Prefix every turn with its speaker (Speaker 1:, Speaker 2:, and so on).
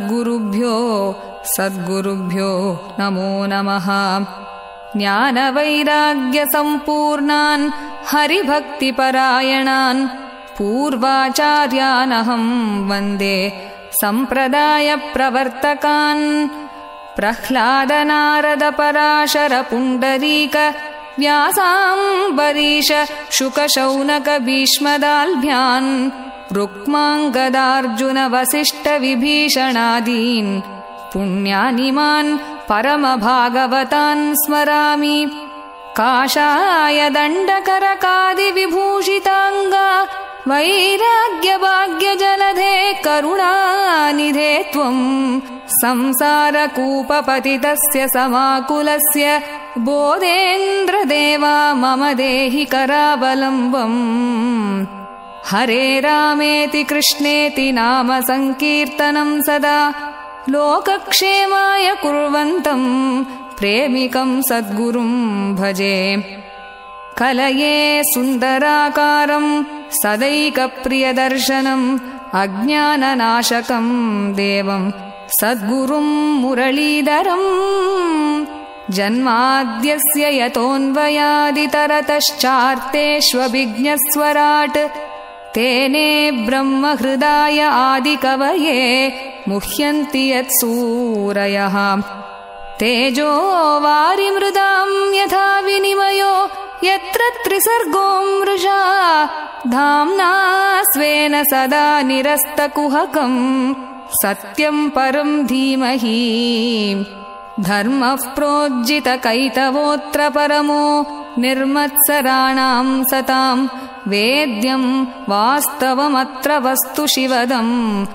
Speaker 1: सद्गुरुभ्यो नमो नमः। ज्ञानवैराग्यसम्पूर्णान् हरिभक्तिपरायणान् पूर्वाचार्यानहं वन्दे सम्प्रदायप्रवर्तकान्। प्रह्लादनारदपराशरपुण्डरीक व्यासाम्बरीश शुकशौनकभीष्मदाल्भ्यान् रुक्माङ्गदार्जुनवसिष्ठविभीषणादीन् पुण्यानिमान् परमभागवतान् स्मरामि। काषाय दण्डकरकादिविभूषिताङ्गा वैराग्यभाग्यजलधे करुणानिधे त्वम्। संसारकूपपतितस्य समाकुलस्य बोधेन्द्रदेवा मम देहि करावलम्बम्। हरे रामेति कृष्णेति नाम संकीर्तनं सदा लोकक्षेमाय कुर्वन्तम् प्रेमिकं सद्गुरुं भजे। कलये सुन्दराकारं सदैकप्रियदर्शनम् अज्ञाननाशकं देवं सद्गुरुं मुरलीधरम्। जन्माद्यस्य यतोऽन्वयादितरतश्चार्तेष्वभिज्ञस्वराट् तेने ब्रह्महृदाय आदिकवये मुह्यन्ति यत्सूरयः। तेजो वारिमृदां यथा विनिमयो यत्र त्रिसर्गो मृषा धाम्ना स्वेन सदा निरस्तकुहकम् सत्यं परं धीमहि। धर्मः प्रोज्झितकैतवोऽत्र परमो निर्मत्सराणां सतां वेद्यं वास्तवमत्र वस्तु शिवदम्